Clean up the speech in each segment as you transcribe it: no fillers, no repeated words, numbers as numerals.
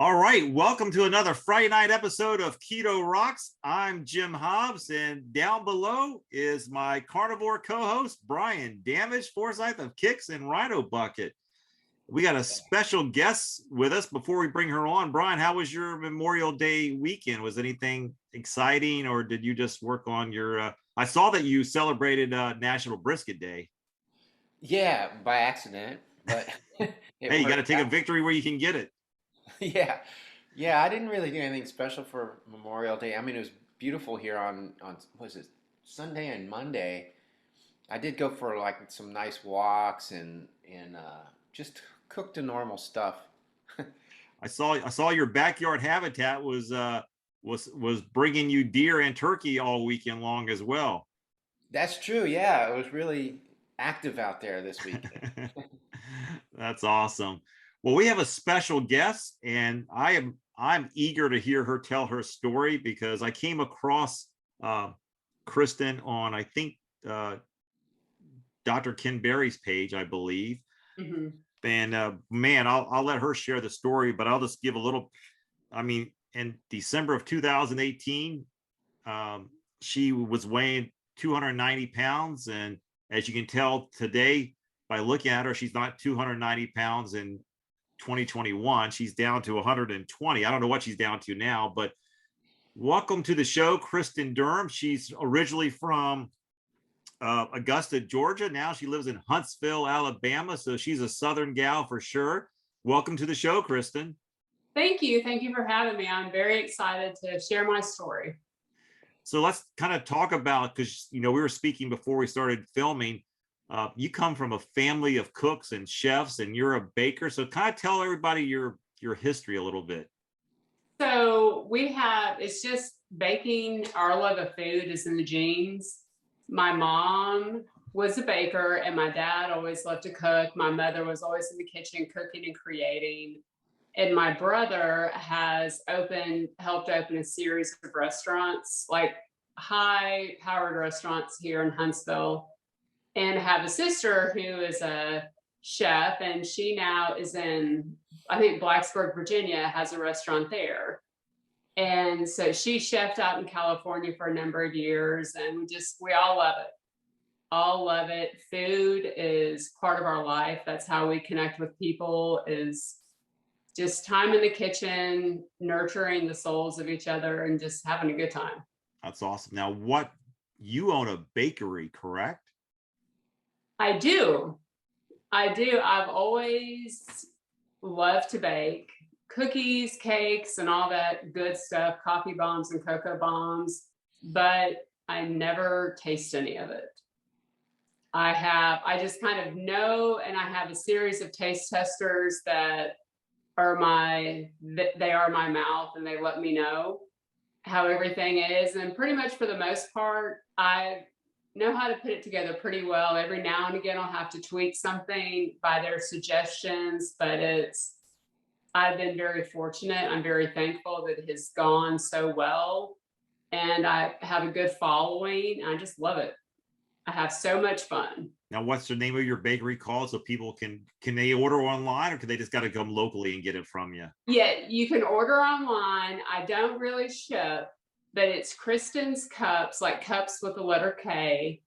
All right, welcome to another Friday night episode of Keto Rocks. I'm Jim Hobbs, and down below is my carnivore co-host, Brian Damage, Forsythe of Kix and Rhino Bucket. We got a special guest with us before we bring her on. Brian, how was your Memorial Day weekend? Was anything exciting, or did you just work on your, I saw that you celebrated National Brisket Day. Yeah, by accident, but Hey, you got to take a victory where you can get it. Yeah, I didn't really do anything special for Memorial Day. I mean, it was beautiful here on was it Sunday and Monday. I did go for like some nice walks and just cooked the normal stuff. I saw your backyard habitat was bringing you deer and turkey all weekend long as well. That's true. Yeah, it was really active out there this weekend. That's awesome. Well, we have a special guest, and I'm eager to hear her tell her story because I came across Kristen on, I think, Dr. Ken Berry's page, I believe. Mm-hmm. And man, I'll let her share the story, but I'll just give a little. I mean, in December of 2018, she was weighing 290 pounds, and as you can tell today by looking at her, she's not 290 pounds in 2021. She's down to 120. I don't know what she's down to now, but welcome to the show, Kristen Durham. She's originally from Augusta, Georgia. Now she lives in Huntsville, Alabama. So she's a Southern gal for sure. Welcome to the show, Kristen. Thank you. Thank you for having me. I'm very excited to share my story. So let's kind of talk about, because, we were speaking before we started filming. You come from a family of cooks and chefs, and you're a baker. So kind of tell everybody your history a little bit. So it's just baking. Our love of food is in the genes. My mom was a baker, and my dad always loved to cook. My mother was always in the kitchen cooking and creating. And my brother has helped open a series of restaurants, like high-powered restaurants here in Huntsville. And I have a sister who is a chef, and she now is in, I think, Blacksburg, Virginia, has a restaurant there. And so she chefed out in California for a number of years, and we all love it. All love it. Food is part of our life. That's how we connect with people, is just time in the kitchen, nurturing the souls of each other, and just having a good time. That's awesome. Now, you own a bakery, correct? I do. I've always loved to bake cookies, cakes, and all that good stuff, coffee bombs and cocoa bombs, but I never taste any of it. I just kind of know, and I have a series of taste testers that are my mouth, and they let me know how everything is. And pretty much for the most part, I know how to put it together pretty well. Every now and again, I'll have to tweak something by their suggestions, but I've been very fortunate. I'm very thankful that it has gone so well, and I have a good following. I just love it. I have so much fun. Now, what's the name of your bakery called, so people can they order online, or can they just got to come locally and get it from you? Yeah, you can order online. I don't really ship, but it's Kristens Cups, like cups with the letter K.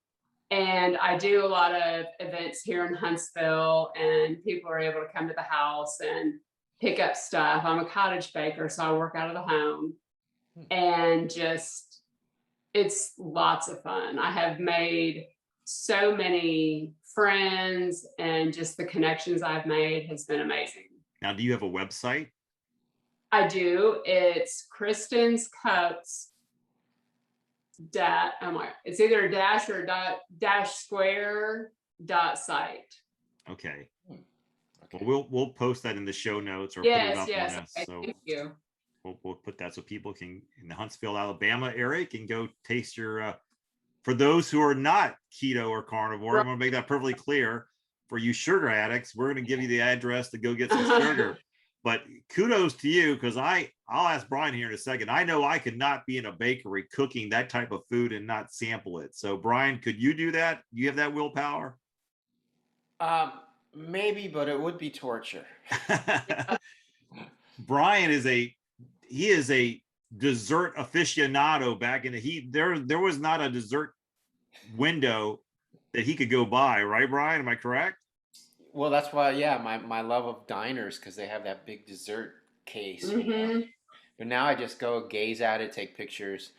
And I do a lot of events here in Huntsville, and people are able to come to the house and pick up stuff. I'm a cottage baker, so I work out of the home, and it's lots of fun. I have made so many friends, and just the connections I've made has been amazing. Now, do you have a website? I do. It's Kristens Cups. It's either a dash or dash square site. Okay. Well, we'll post that in the show notes, or yes, put it up on us. Okay, so thank you. We'll put that so people can, in the Huntsville, Alabama area, can go taste your. For those who are not keto or carnivore, right. I want to make that perfectly clear. For you sugar addicts, we're going to give you the address to go get some sugar. But kudos to you, because I'll ask Brian here in a second. I know I could not be in a bakery cooking that type of food and not sample it. So Brian, could you do that? You have that willpower? Maybe, but it would be torture. Brian is a dessert aficionado. Back in there was not a dessert window that he could go by, right, Brian? Am I correct? Well, that's why, yeah, my love of diners, because they have that big dessert case. You know? But now I just go gaze at it, take pictures.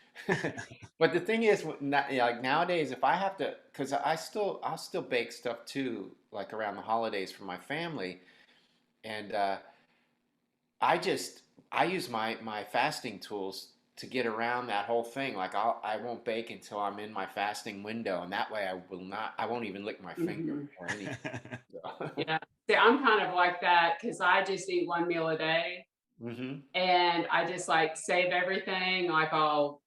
But the thing is, like nowadays, if I have to, because I'll still bake stuff too, like around the holidays for my family, and I use my fasting tools to get around that whole thing. Like I won't bake until I'm in my fasting window, and that way I won't even lick my finger or anything. So. Yeah. See, I'm kind of like that because I just eat one meal a day. And I just like save everything. Like I'll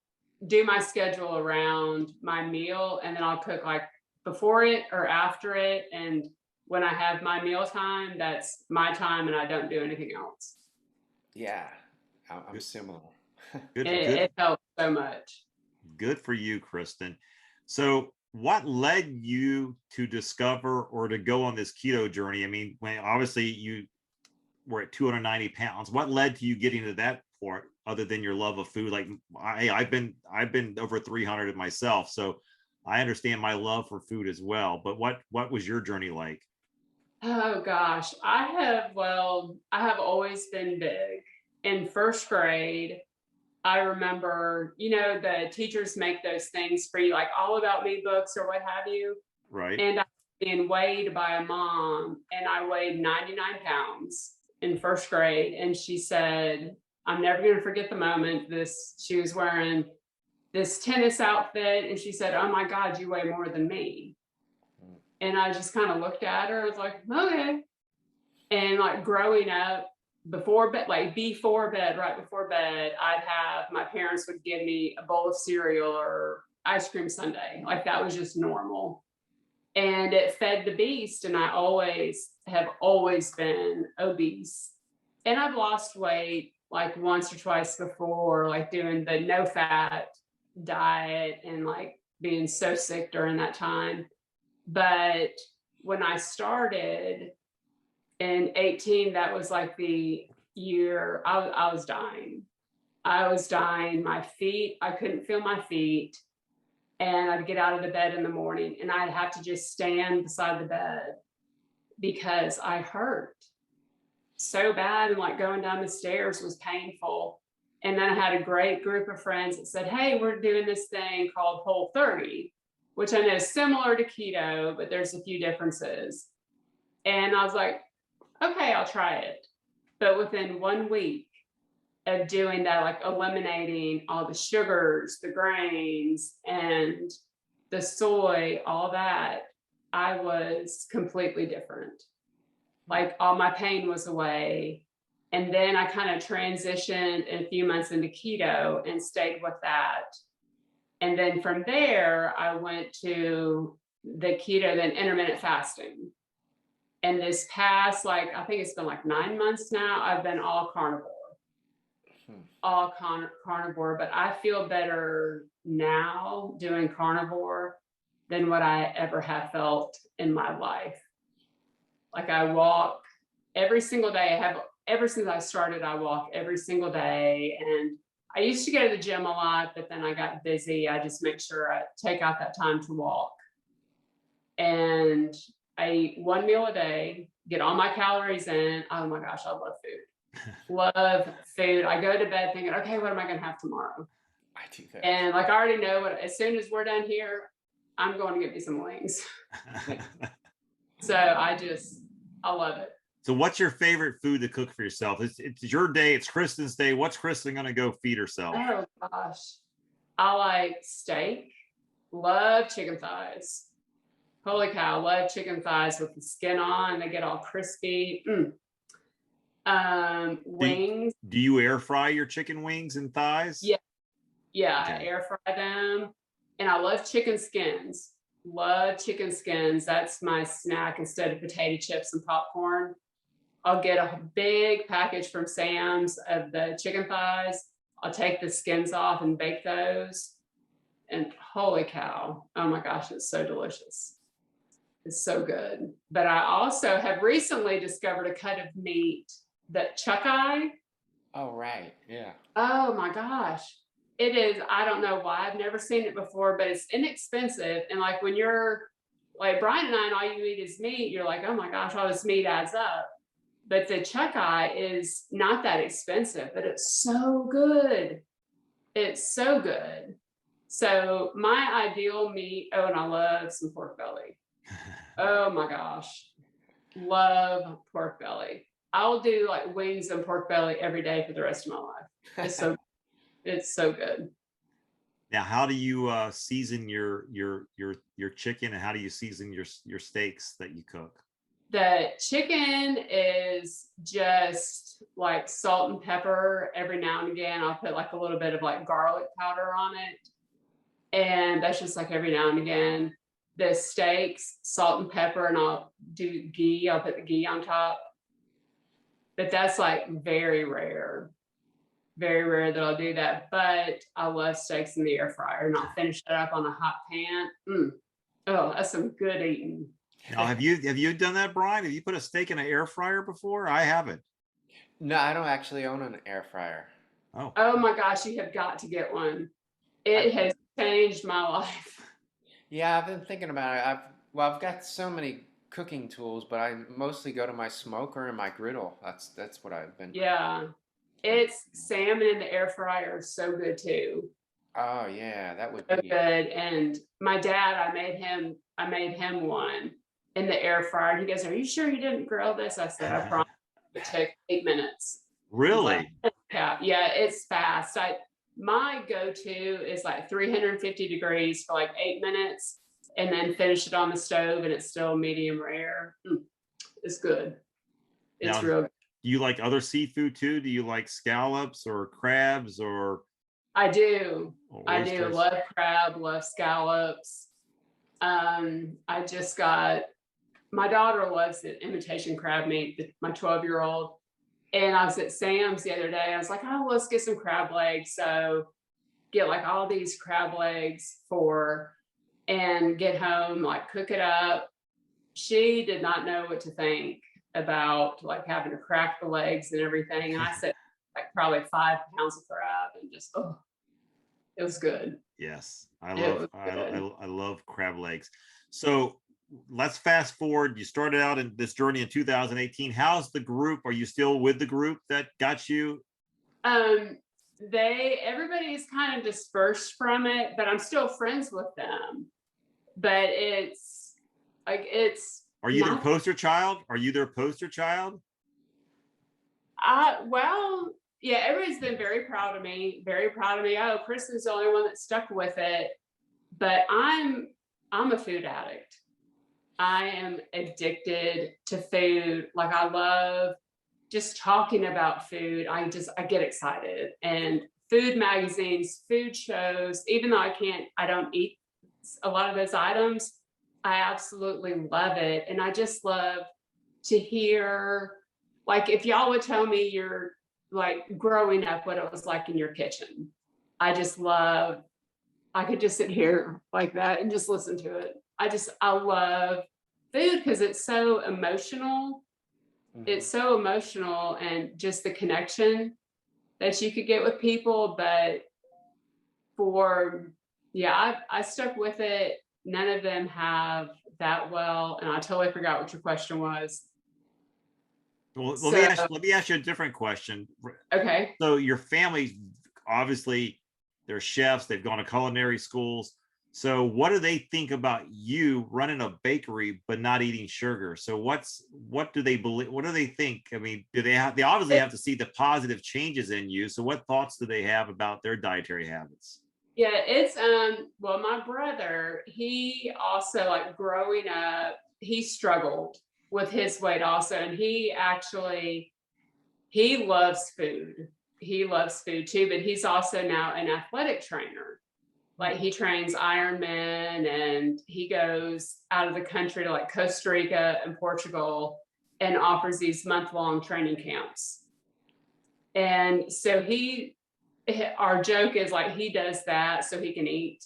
do my schedule around my meal, and then I'll cook like before it or after it. And when I have my meal time, that's my time, and I don't do anything else. Yeah, I'm similar. It helps so much. Good for you, Kristen. So what led you to discover or to go on this keto journey? I mean, when obviously you were at 290 pounds, what led to you getting to that point other than your love of food? Like I've been over 300 myself, so I understand my love for food as well. But what was your journey like? Oh gosh, I have always been big. In first grade, I remember, the teachers make those things for you, like All About Me books or what have you. Right. And I was being weighed by a mom, and I weighed 99 pounds in first grade. And she said, I'm never going to forget the moment. She was wearing this tennis outfit, and she said, oh my God, you weigh more than me. And I just kind of looked at her. I was like, okay. And like growing up, before bed, right before bed, my parents would give me a bowl of cereal or ice cream sundae. Like that was just normal. And it fed the beast. And I have always been obese. And I've lost weight like once or twice before, like doing the no fat diet and like being so sick during that time. But when I started in 18, that was like the year I was dying. I was dying. My feet, I couldn't feel my feet. And I'd get out of the bed in the morning and I'd have to just stand beside the bed because I hurt so bad. And like going down the stairs was painful. And then I had a great group of friends that said, hey, we're doing this thing called Whole30, which I know is similar to keto, but there's a few differences. And I was like, okay, I'll try it. But within 1 week of doing that, like eliminating all the sugars, the grains, and the soy, all that, I was completely different. Like all my pain was away. And then I kind of transitioned in a few months into keto and stayed with that. And then from there, I went to the keto, then intermittent fasting. And this past, I think it's been like 9 months now, I've been all carnivore. All carnivore, but I feel better now doing carnivore than what I ever have felt in my life. Like I walk every single day. Ever since I started, I walk every single day. And I used to go to the gym a lot, but then I got busy. I just make sure I take out that time to walk. And I eat one meal a day, get all my calories in. Oh my gosh, I love food. Love food. I go to bed thinking, okay, what am I going to have tomorrow? I do that. And like I already know as soon as we're done here, I'm going to get me some wings. So I love it. So what's your favorite food to cook for yourself? It's your day. It's Kristen's day. What's Kristen going to go feed herself? Oh gosh. I like steak. Love chicken thighs. Holy cow. Love chicken thighs with the skin on. They get all crispy. Wings. Do you air fry your chicken wings and thighs? Yeah. Yeah. Okay. I air fry them. And I love chicken skins. Love chicken skins. That's my snack instead of potato chips and popcorn. I'll get a big package from Sam's of the chicken thighs. I'll take the skins off and bake those. And holy cow. Oh my gosh, it's so delicious. It's so good. But I also have recently discovered a cut of meat that chuck eye. Oh, right. Yeah. Oh my gosh. It is. I don't know why. I've never seen it before, but it's inexpensive. And like when you're like Brian and I, and all you eat is meat, you're like, oh my gosh, all this meat adds up. But the chuck eye is not that expensive, but it's so good. It's so good. So my ideal meat, oh, and I love some pork belly. Oh my gosh. Love pork belly. I'll do like wings and pork belly every day for the rest of my life. It's so good. Now, how do you season your chicken, and how do you season your steaks that you cook? The chicken is just like salt and pepper. Every now and again, I'll put like a little bit of like garlic powder on it. And that's just like every now and again. The steaks, salt and pepper, and I'll do ghee. I'll put the ghee on top. But that's like very rare that I'll do that. But I love steaks in the air fryer, and I'll finish it up on a hot pan. Oh, that's some good eating. Now, have you done that, Brian? Have you put a steak in an air fryer before? I haven't. No, I don't actually own an air fryer. Oh my gosh, you have got to get one. It has changed my life. Yeah, I've been thinking about it. I've got so many cooking tools, but I mostly go to my smoker and my griddle. That's what I've been. Yeah. It's salmon in the air fryer is so good too. Oh yeah, that would So be good. And my dad, I made him one in the air fryer. He goes, "Are you sure you didn't grill this?" I said, "I promise." It took 8 minutes. Really? Yeah, it's fast. My go-to is like 350 degrees for like 8 minutes, and then finish it on the stove, and it's still medium rare. It's good. It's Now, real good. Do you like other seafood too? Do you like scallops or crabs or? I do. I do Oysters? love crab, love scallops. I just got, my daughter loves the imitation crab meat, my 12-year-old. And I was at Sam's the other day. I was like, oh, let's get some crab legs. So get like all these crab legs and get home, like cook it up. She did not know what to think about like having to crack the legs and everything. And I said, like probably 5 pounds of crab, and just, oh, it was good. Yes, I love crab legs. So let's fast forward. You started out in this journey in 2018. How's the group? Are you still with the group that got you? Everybody's kind of dispersed from it, but I'm still friends with them. But it's like Are you their poster child? Are you their poster child? Well, yeah, everybody's been very proud of me. Very proud of me. Oh, Kristen's the only one that stuck with it. But I'm a food addict. I am addicted to food. Like I love just talking about food. I get excited. And food magazines, food shows, even though I don't eat a lot of those items, I absolutely love it. And I just love to hear, like, if y'all would tell me you're like growing up, what it was like in your kitchen. I could just sit here like that and just listen to it. I love food because it's so emotional. Mm-hmm. It's so emotional, and just the connection that you could get with people. But I stuck with it. None of them have that well. And I totally forgot what your question was. Well, let me ask you a different question. Okay. So your family, obviously, they're chefs. They've gone to culinary schools. So what do they think about you running a bakery but not eating sugar? So what do they believe? What do they think? I mean, they obviously have to see the positive changes in you. So what thoughts do they have about their dietary habits? Yeah, it's well, my brother, he also, like, growing up, he struggled with his weight also, and he loves food. He loves food too, but he's also now an athletic trainer. Like, he trains Ironman, and he goes out of the country to like Costa Rica and Portugal and offers these month-long training camps. And so our joke is like, he does that so he can eat.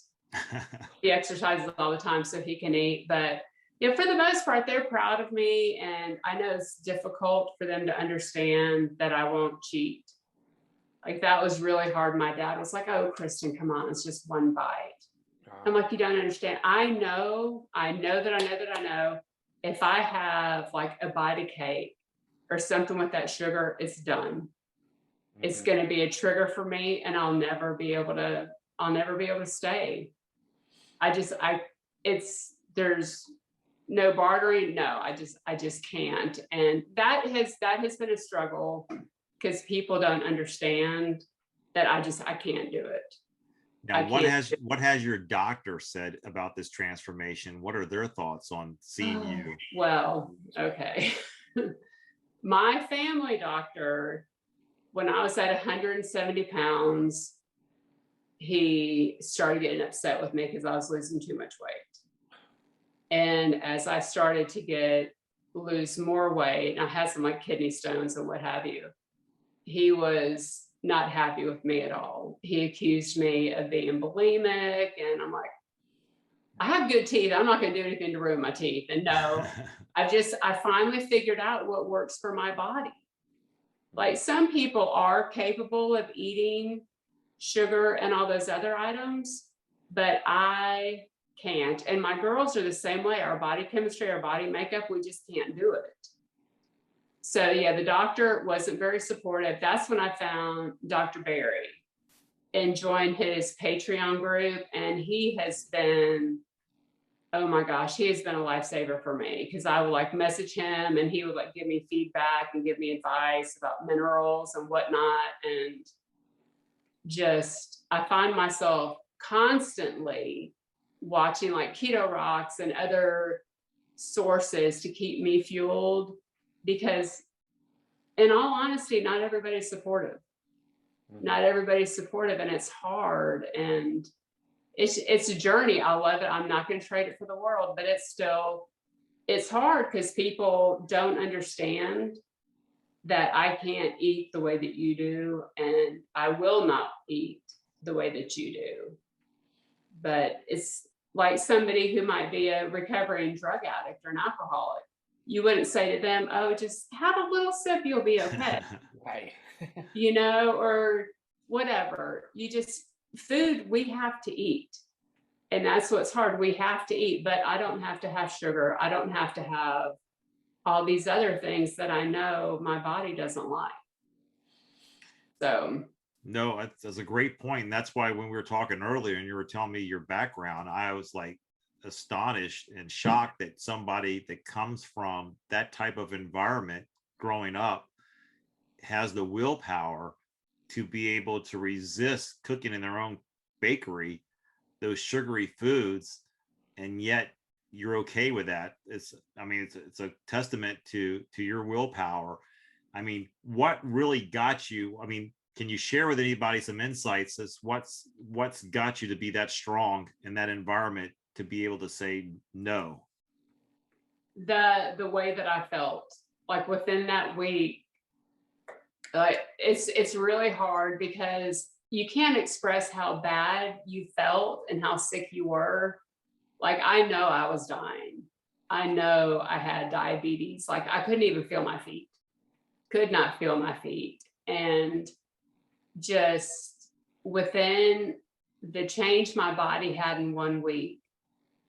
He exercises all the time so he can eat. But yeah, for the most part, they're proud of me. And I know it's difficult for them to understand that I won't cheat. Like that was really hard. My dad was like, oh, Kristen, come on, it's just one bite. I'm like, you don't understand. I know if I have like a bite of cake or something with that sugar, it's done. It's going to be a trigger for me, and I'll never be able to stay. There's no bartering. No, I just can't. And that has been a struggle because people don't understand that I can't do it. Now, what has your doctor said about this transformation? What are their thoughts on seeing you? Well, okay. My family doctor, when I was at 170 pounds, he started getting upset with me because I was losing too much weight. And as I started to lose more weight, and I had some like kidney stones and what have you, he was not happy with me at all. He accused me of being bulimic, and I'm like, I have good teeth. I'm not going to do anything to ruin my teeth. And no, I finally figured out what works for my body. Like some people are capable of eating sugar and all those other items, but I can't. And my girls are the same way. Our body chemistry, our body makeup, we just can't do it. So yeah, the doctor wasn't very supportive. That's when I found Dr. Barry and joined his Patreon group. And he has been, oh my gosh, he has been a lifesaver for me, because I would like message him and he would like give me feedback and give me advice about minerals and whatnot. And just, I find myself constantly watching like Keto Rocks and other sources to keep me fueled, because in all honesty, not everybody's supportive. Not everybody's supportive, and it's hard, and it's a journey. I love it. I'm not going to trade it for the world, but it's hard because people don't understand that I can't eat the way that you do, and I will not eat the way that you do. But it's like somebody who might be a recovering drug addict or an alcoholic. You wouldn't say to them, oh, just have a little sip, you'll be okay. Right. Or whatever. Food, we have to eat. And that's what's hard. We have to eat, but I don't have to have sugar. I don't have to have all these other things that I know my body doesn't like. So. No, that's a great point. And that's why when we were talking earlier and you were telling me your background, I was like astonished and shocked that somebody that comes from that type of environment growing up has the willpower to be able to resist cooking in their own bakery, those sugary foods, and yet you're okay with that. It's a testament to your willpower. I mean, what really got you? I mean, can you share with anybody some insights as what's got you to be that strong in that environment to be able to say no? The way that I felt, like within that week, like it's really hard because you can't express how bad you felt and how sick you were. Like, I know I was dying. I know I had diabetes. Like, I couldn't even feel my feet. Could not feel my feet. And just within the change my body had in 1 week,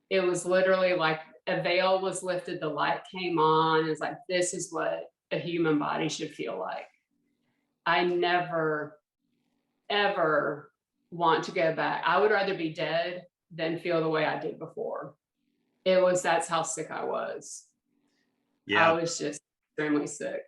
it was literally like a veil was lifted, the light came on. It's like, this is what a human body should feel like. I never, ever want to go back. I would rather be dead than feel the way I did before. That's how sick I was. Yeah. I was just extremely sick.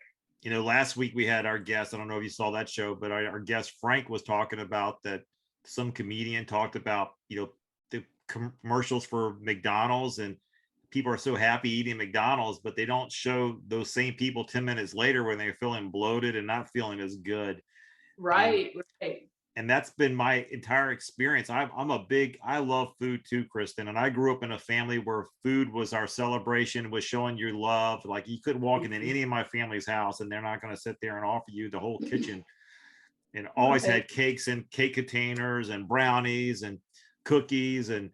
Last week we had our guest, I don't know if you saw that show, but our guest Frank was talking about that some comedian talked about, the commercials for McDonald's, and people are so happy eating McDonald's, but they don't show those same people 10 minutes later when they're feeling bloated and not feeling as good. Right. And that's been my entire experience. I love food too, Kristen. And I grew up in a family where food was our celebration, was showing your love. Like, you couldn't walk into any of my family's house and they're not going to sit there and offer you the whole kitchen. And always had cakes and cake containers and brownies and cookies and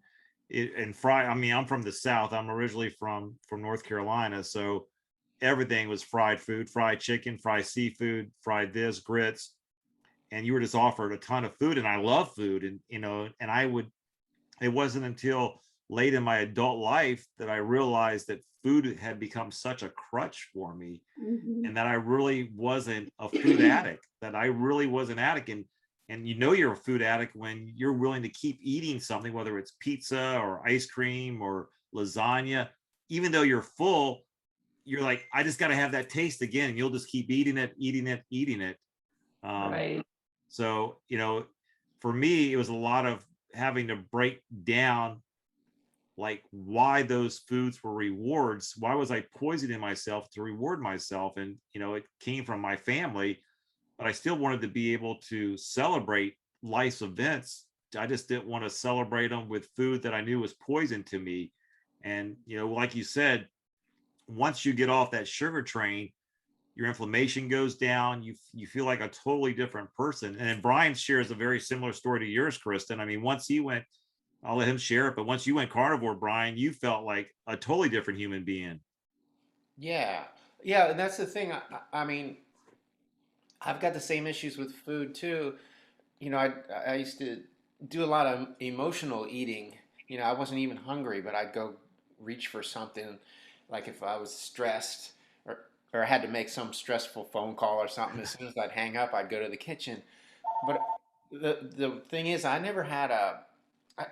fry. I mean, I'm from the South. I'm originally from North Carolina. So everything was fried food, fried chicken, fried seafood, fried grits. and you were just offered a ton of food, and I love food, and and it wasn't until late in my adult life that I realized that food had become such a crutch for me, and that I really wasn't a food addict, that I really was an addict. And you're a food addict when you're willing to keep eating something, whether it's pizza or ice cream or lasagna, even though you're full, you're like, I just got to have that taste again. And you'll just keep eating it. Right. So, for me, it was a lot of having to break down like why those foods were rewards. Why was I poisoning myself to reward myself? And, it came from my family, but I still wanted to be able to celebrate life's events. I just didn't want to celebrate them with food that I knew was poison to me. And, like you said, once you get off that sugar train, your inflammation goes down. You feel like a totally different person. And then Brian shares a very similar story to yours, Kristen. I mean, once he went, I'll let him share it, but once you went carnivore, Brian, you felt like a totally different human being. Yeah. Yeah. And that's the thing. I mean, I've got the same issues with food too. I used to do a lot of emotional eating. I wasn't even hungry, but I'd go reach for something, like if I was stressed or had to make some stressful phone call or something. As soon as I'd hang up, I'd go to the kitchen. But the thing is,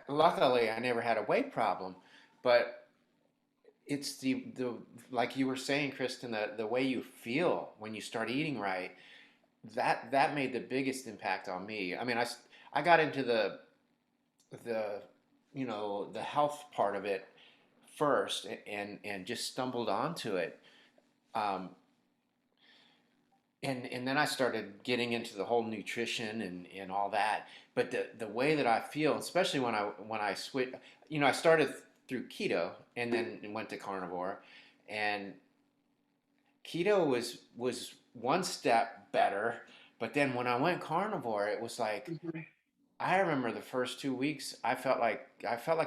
luckily I never had a weight problem, but it's the like you were saying, Kristen, the way you feel when you start eating right, that made the biggest impact on me. I mean, I got into the the health part of it first, and just stumbled onto it. Um, and then I started getting into the whole nutrition and all that. But the way that I feel, especially when I switch, I started through keto and then went to carnivore, and keto was one step better. But then when I went carnivore, it was like, I remember the first 2 weeks, I felt like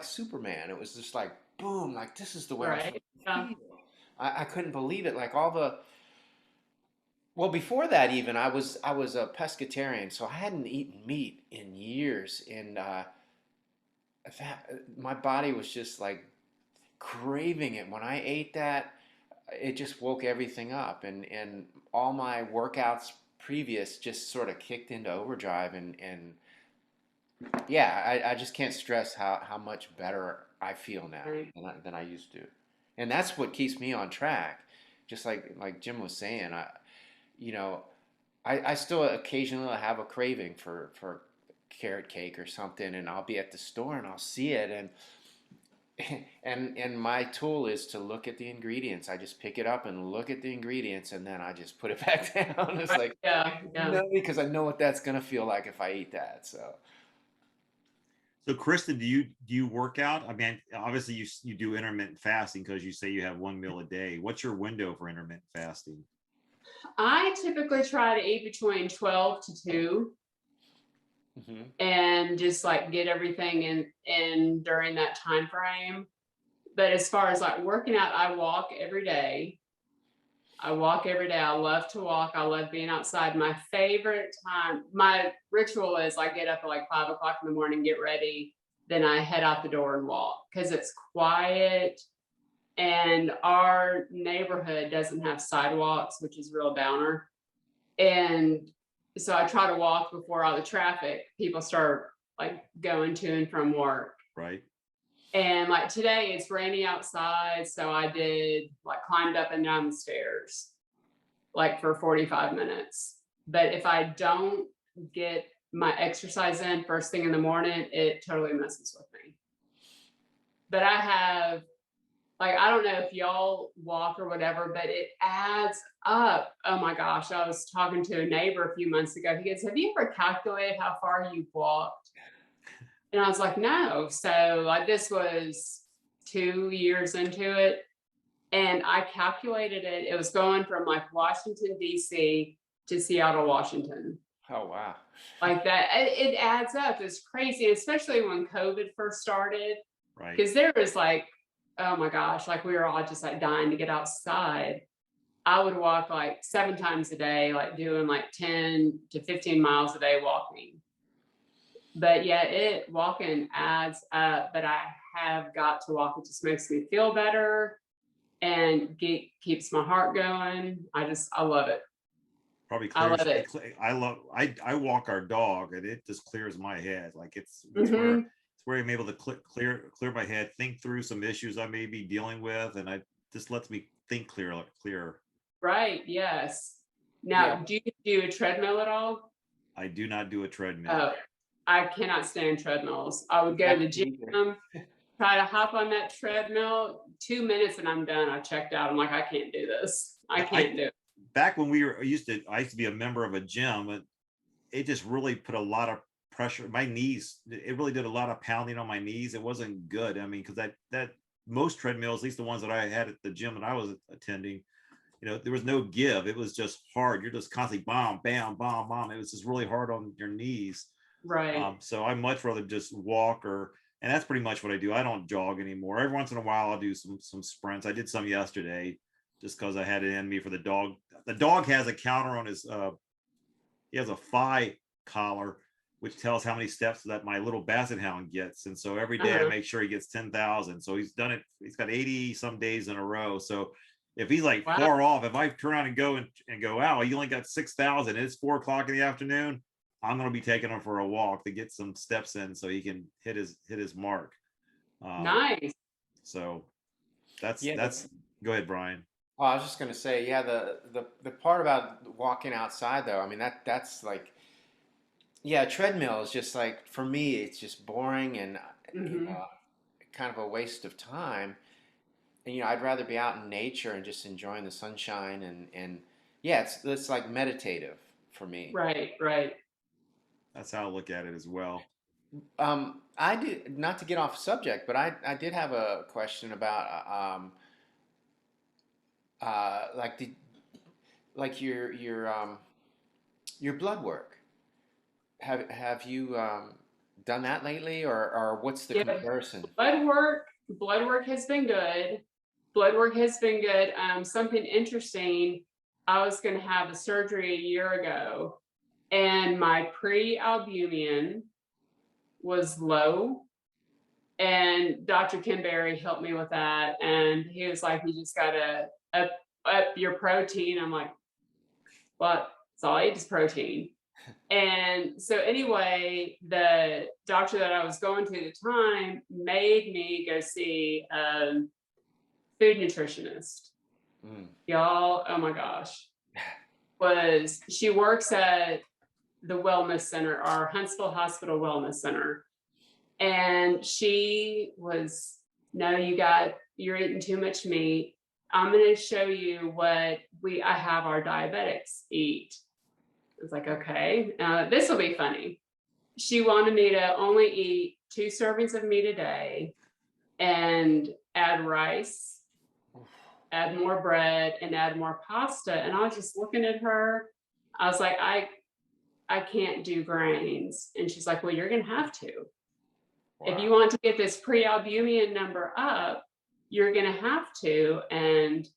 Superman. It was just like boom, like this is the way I'm supposed to feel. I couldn't believe it. Like well, before that, even I was a pescatarian, so I hadn't eaten meat in years, and my body was just like craving it. When I ate that, it just woke everything up, and all my workouts previous just sort of kicked into overdrive, and yeah, I just can't stress how much better I feel now than I used to, and that's what keeps me on track. Just like Jim was saying, you know, I still occasionally have a craving for carrot cake or something, and I'll be at the store and I'll see it, and my tool is to look at the ingredients. I just pick it up and look at the ingredients, and then I just put it back down. It's like, no, because I know what that's gonna feel like if I eat that. So Kristen, do you work out? I mean, obviously you do intermittent fasting because you say you have one meal a day. What's your window for intermittent fasting? I typically try to eat between 12 to 2 and just like get everything in during that time frame. But as far as like working out, I walk every day. I love to walk. I love being outside. My favorite time, my ritual is I get up at like 5 o'clock in the morning, get ready. Then I head out the door and walk because it's quiet. And our neighborhood doesn't have sidewalks, which is a real downer. And so I try to walk before all the traffic, people start like going to and from work. Right. And like today it's rainy outside. So I did like climbed up and down the stairs like for 45 minutes. But if I don't get my exercise in first thing in the morning, it totally messes with me. But I have, like, I don't know if y'all walk or whatever, but it adds up. Oh my gosh. I was talking to a neighbor a few months ago. He goes, have you ever calculated how far you've walked? And I was like, no. So like this was 2 years into it. And I calculated it. It was going from like Washington, D.C. to Seattle, Washington. Oh, wow. Like that. It adds up. It's crazy, especially when COVID first started. Right. Because there was like, oh my gosh, like we were all just like dying to get outside. I would walk like 7 times a day, like doing like 10 to 15 miles a day walking. But yeah, walking adds up, but I have got to walk. It just makes me feel better and keeps my heart going. I love it. Probably I clears. love it. I walk our dog, and it just clears my head. Like it's Mm-hmm. where I'm able to clear my head, think through some issues I may be dealing with, and just lets me think clearer. Right. Yes. Now, Yeah. do you do a treadmill at all? I do not do a treadmill. Oh, I cannot stand treadmills. I would go to the gym, try to hop on that treadmill, 2 minutes and I'm done. I checked out. I'm like, I can't do this. I can't do it. Back when I used to be a member of a gym, and it just really put a lot of pressure. My knees, it really did a lot of pounding on my knees. It wasn't good. I mean, because that most treadmills, at least the ones that I had at the gym that I was attending, there was no give. It was just hard. You're just constantly bam, bam, bam, bam. It was just really hard on your knees. Right. So I much rather just walk, and that's pretty much what I do. I don't jog anymore. Every once in a while, I'll do some sprints. I did some yesterday just because I had it in me for the dog. The dog has a counter on his, he has a phi collar, which tells how many steps that my little basset hound gets. And so every day I make sure he gets 10,000. So he's done it. He's got 80 some days in a row. So if he's like far off, if I turn around and go, wow, he only got 6,000, it's 4 o'clock in the afternoon, I'm going to be taking him for a walk to get some steps in so he can hit his mark. Nice. So that's go ahead, Brian. Oh, I was just gonna say, yeah, the part about walking outside though, I mean that's like, yeah, treadmill is just like, for me, it's just boring and kind of a waste of time. And I'd rather be out in nature and just enjoying the sunshine and yeah, it's like meditative for me. Right. That's how I look at it as well. I did, not to get off subject, but I did have a question about like your blood work. Have you done that lately, or what's the comparison? Blood work has been good. Something interesting. I was going to have a surgery a year ago, and my pre-albumin was low. And Dr. Kim Berry helped me with that. And he was like, you just got to up your protein. I'm like, what? That's all I eat is protein. And so anyway, the doctor that I was going to at the time made me go see a food nutritionist. Y'all, oh my gosh. She works at the wellness center, our Huntsville Hospital Wellness Center. And she was, no, you're eating too much meat. I'm going to show you what I have our diabetics eat. I was like, okay, this will be funny. She wanted me to only eat 2 servings of meat a day and add rice, add more bread, and add more pasta. And I was just looking at her. I was like, I can't do grains. And she's like, well, you're going to have to. Wow. If you want to get this pre-albumin number up, you're going to have to. And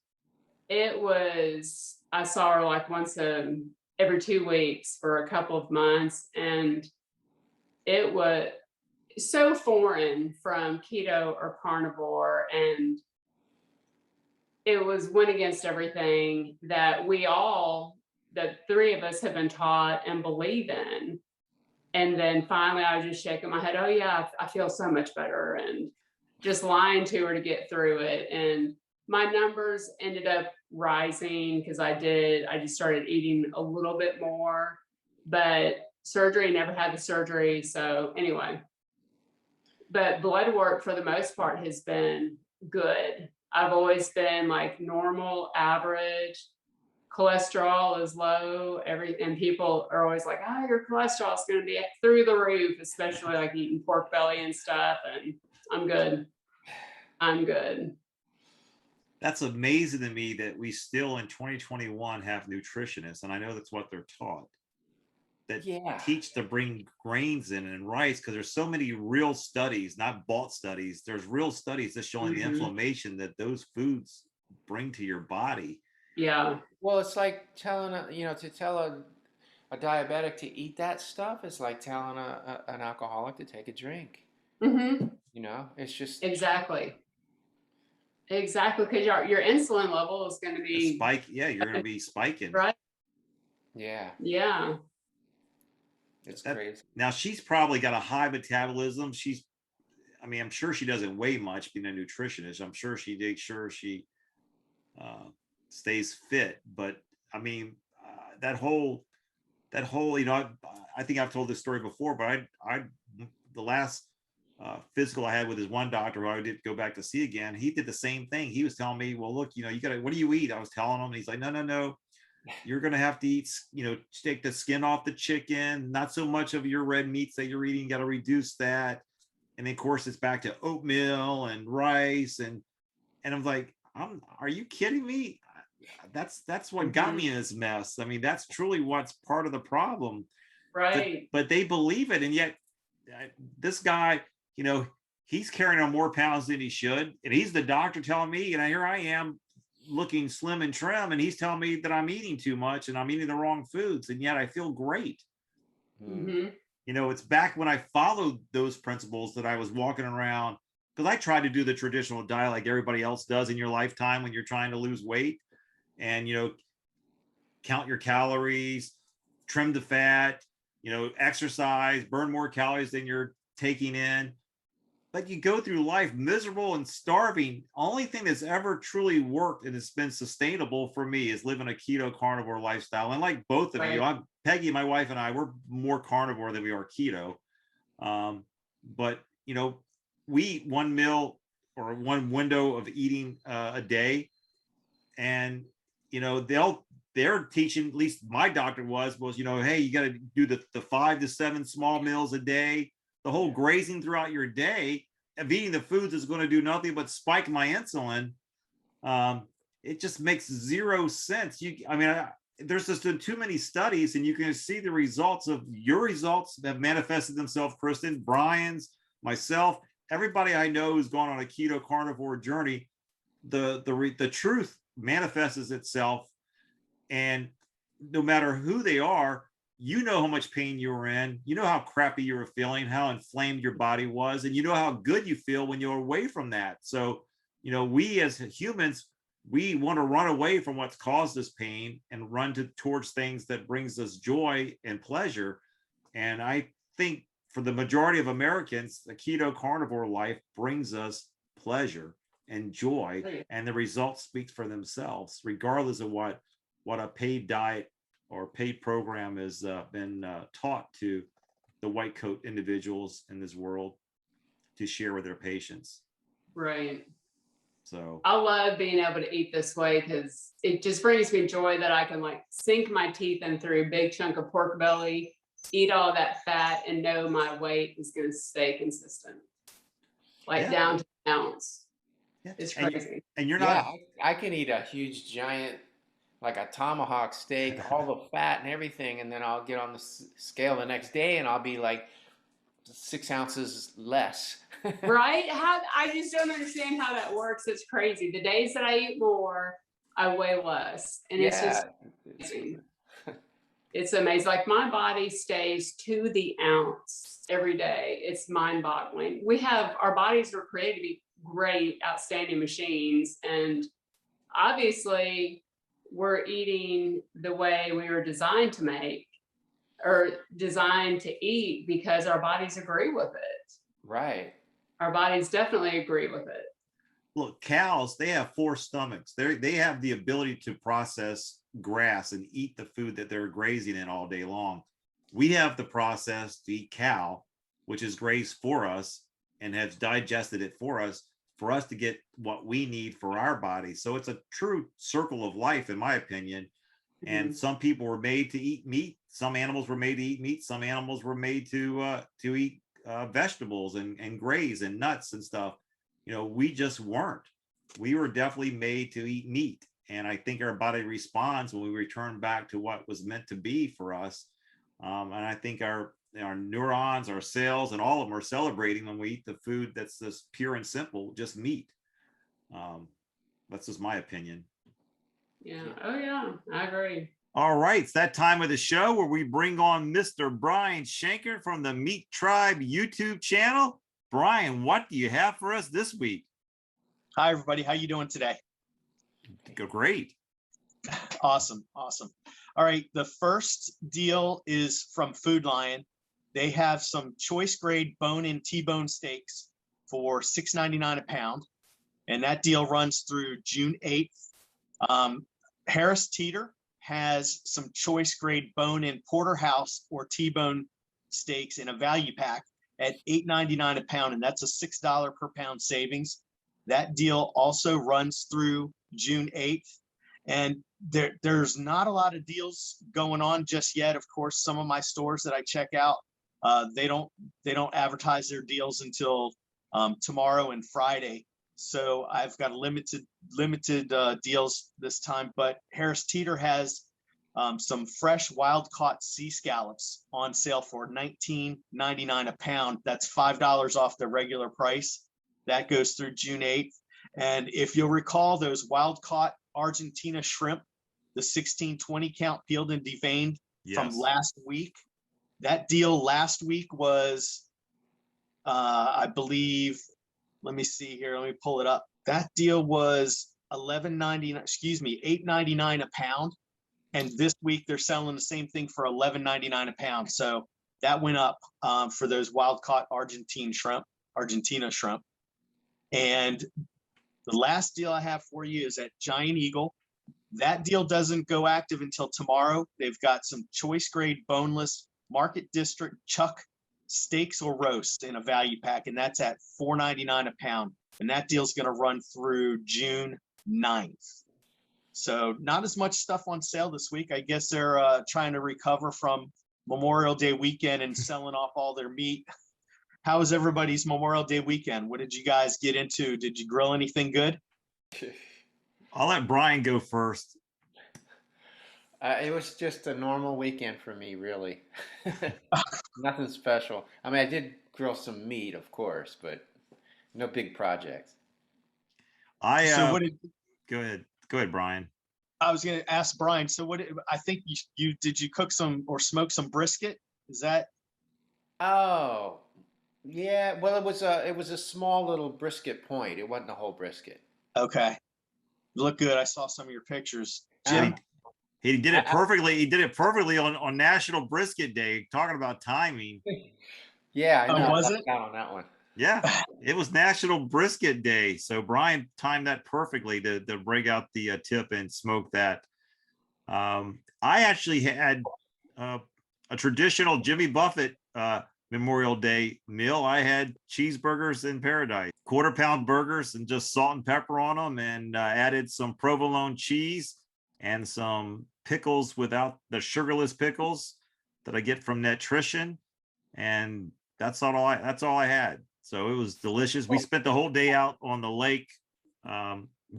I saw her like once every 2 weeks for a couple of months. And it was so foreign from keto or carnivore. And it went against everything that the 3 of us have been taught and believe in. And then finally I was just shaking my head. Oh yeah, I feel so much better, and just lying to her to get through it. And my numbers ended up rising because I just started eating a little bit more, but surgery, never had the surgery. So anyway, but blood work for the most part has been good. I've always been like normal, average. Cholesterol is low. And people are always like, oh, your cholesterol is going to be through the roof, especially like eating pork belly and stuff. And I'm good. That's amazing to me that we still in 2021 have nutritionists, and I know that's what they're taught, that teach to bring grains in and rice, because there's so many real studies, not bought studies. There's real studies that showing the inflammation that those foods bring to your body. Yeah. Well, it's like telling to tell a diabetic to eat that stuff is like telling an alcoholic to take a drink. Mm-hmm. It's just Exactly. Exactly. Because your insulin level is going to A be spike. Yeah, you're going to be spiking. right. yeah, Yeah. it's That, crazy. now she's probably got a high metabolism. I'm sure she doesn't weigh much being a nutritionist. I'm sure she makes sure she stays fit. But I mean, that whole, I think I've told this story before, but the last physical I had with his one doctor who I did go back to see again, he did the same thing. He was telling me, well, look, you got to, what do you eat? I was telling him, and he's like, no. You're going to have to eat, take the skin off the chicken, not so much of your red meats that you're eating, got to reduce that. And then, of course, it's back to oatmeal and rice. And I'm like, are you kidding me? That's what got me in this mess. I mean, that's truly what's part of the problem. Right. But they believe it. And yet this guy, he's carrying on more pounds than he should. And he's the doctor telling me, and here I am looking slim and trim, and he's telling me that I'm eating too much and I'm eating the wrong foods, and yet I feel great. Mm-hmm. It's back when I followed those principles that I was walking around, because I tried to do the traditional diet like everybody else does in your lifetime when you're trying to lose weight, and count your calories, trim the fat, exercise, burn more calories than you're taking in. But you go through life miserable and starving. Only thing that's ever truly worked and it's been sustainable for me is living a keto carnivore lifestyle. And like both of you, Peggy, my wife, and I, we're more carnivore than we are keto. But we eat one meal or one window of eating a day, and they're teaching, at least my doctor was, hey, you got to do the 5 to 7 small meals a day. The whole grazing throughout your day of eating the foods is going to do nothing but spike my insulin. It just makes zero sense. There's just been too many studies, and you can see the results of your results have manifested themselves, Kristen, Brian's, myself, everybody I know who's gone on a keto carnivore journey. The truth manifests itself, and no matter who they are, how much pain you were in, how crappy you were feeling, how inflamed your body was, and how good you feel when you're away from that. So, we as humans, we want to run away from what's caused us pain and run towards things that brings us joy and pleasure. And I think for the majority of Americans, the keto carnivore life brings us pleasure and joy, and the results speak for themselves, regardless of what a paid diet or paid program has been taught to the white coat individuals in this world to share with their patients. Right. So I love being able to eat this way because it just brings me joy that I can sink my teeth in through a big chunk of pork belly, eat all that fat, and know my weight is going to stay consistent, down to an ounce. Yeah. It's crazy. And you're not. I can eat a huge giant, like a tomahawk steak, all the fat and everything, and then I'll get on the scale the next day and I'll be like 6 ounces less. Right? I just don't understand how that works. It's crazy. The days that I eat more, I weigh less, and it's just amazing. It's amazing. My body stays to the ounce every day. It's mind-boggling. Our bodies were created to be great, outstanding machines, and obviously we're eating the way we were designed to make, or designed to eat, because our bodies agree with it. Right. Our bodies definitely agree with it. Look, cows, they have 4 stomachs. They have the ability to process grass and eat the food that they're grazing in all day long. We have the process to eat cow, which is grazed for us and has digested it for us to get what we need for our body. So it's a true circle of life, in my opinion. And some people were made to eat meat. Some animals were made to eat meat. Some animals were made to eat vegetables and graze and nuts and stuff. We just weren't. We were definitely made to eat meat. And I think our body responds when we return back to what was meant to be for us. And I think our neurons, our cells, and all of them are celebrating when we eat the food that's just pure and simple, just meat. That's just my opinion. Yeah. Oh yeah, I agree. All right, it's that time of the show where we bring on Mr. Brian Shanker from the Meat Tribe YouTube channel. Brian, what do you have for us this week? Hi, everybody. How you doing today? Great. Awesome. All right. The first deal is from Food Lion. They have some choice grade bone-in T-bone steaks for $6.99 a pound. And that deal runs through June 8th. Harris Teeter has some choice grade bone-in porterhouse or T-bone steaks in a value pack at $8.99 a pound. And that's a $6 per pound savings. That deal also runs through June 8th. And there's not a lot of deals going on just yet. Of course, some of my stores that I check out, they don't advertise their deals until tomorrow and Friday. So I've got limited deals this time. But Harris Teeter has some fresh wild caught sea scallops on sale for $19.99 a pound. That's $5 off the regular price. That goes through June 8th. And if you'll recall, those wild caught Argentina shrimp, the 16-20 count peeled and deveined from last week. That deal last week was, I believe, let me see here. Let me pull it up. That deal was $8.99 a pound. And this week they're selling the same thing for $11.99 a pound. So that went up for those wild caught Argentina shrimp. And the last deal I have for you is at Giant Eagle. That deal doesn't go active until tomorrow. They've got some choice grade boneless Market District chuck steaks or roast in a value pack, and that's at $4.99 a pound. And that deal's going to run through June 9th. So not as much stuff on sale this week. I guess they're trying to recover from Memorial Day weekend and selling off all their meat. How was everybody's Memorial Day weekend? What did you guys get into? Did you grill anything good? I'll let Brian go first. It was just a normal weekend for me, really. Nothing special. I mean, I did grill some meat, of course, but no big projects. Go ahead, Brian. I was going to ask Brian. So I think you did you cook some or smoke some brisket? Is that? Oh, yeah. Well, it was a small little brisket point. It wasn't a whole brisket. Okay. Look good. I saw some of your pictures. Jim? He did it perfectly. He did it perfectly on National Brisket Day. Talking about timing. Yeah, I know. Was it? On that one. Yeah, it was National Brisket Day. So Brian timed that perfectly to break out the tip and smoke that. I actually had a traditional Jimmy Buffett Memorial Day meal. I had cheeseburgers in paradise, quarter-pound burgers, and just salt and pepper on them, and added some provolone cheese and some pickles without the sugarless pickles that I get from Nutrition, and that's all I had. So it was delicious. We spent the whole day out on the lake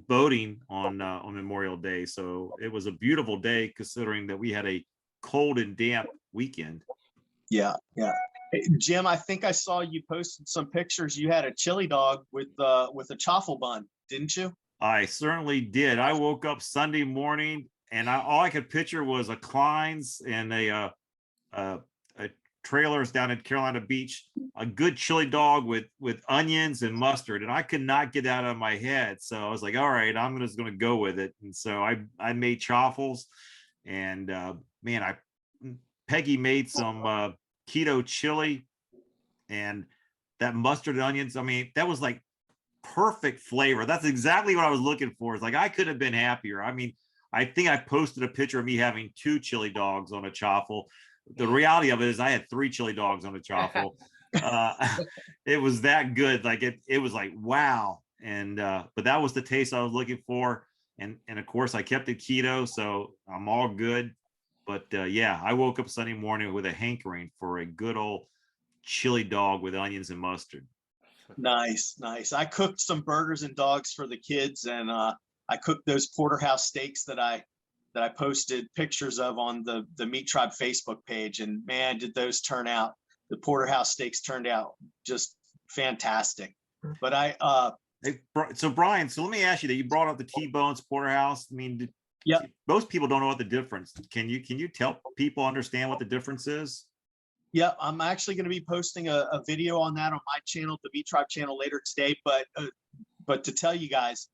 boating on Memorial Day, so it was a beautiful day considering that we had a cold and damp weekend. Yeah. Hey, Jim, I think I saw you posted some pictures. You had a chili dog with a chaffle bun, didn't you? I certainly did. I woke up Sunday morning and all I could picture was a Klein's and a trailers down at Carolina Beach, a good chili dog with onions and mustard, and I could not get that out of my head. So I was like, all right, I'm just going to go with it. And so I made chaffles, and Peggy made some keto chili, and that mustard and onions. I mean, that was like perfect flavor. That's exactly what I was looking for. It's like I could have been happier. I mean, I think I posted a picture of me having 2 chili dogs on a chaffle. The reality of it is I had 3 chili dogs on a chaffle. It was that good. Like it was like, wow. And but that was the taste I was looking for. And of course I kept it keto, so I'm all good. But yeah, I woke up Sunday morning with a hankering for a good old chili dog with onions and mustard. Nice. I cooked some burgers and dogs for the kids, and I cooked those porterhouse steaks that I posted pictures of on the Meat Tribe Facebook page, and man, did those turn out. The porterhouse steaks turned out just fantastic. But so Brian, let me ask you that you brought up the T-Bones porterhouse. I mean, Yeah. Most people don't know what the difference. Can you tell people understand what the difference is? Yeah, I'm actually going to be posting a video on that on my channel, the Meat Tribe channel, later today. But to tell you guys,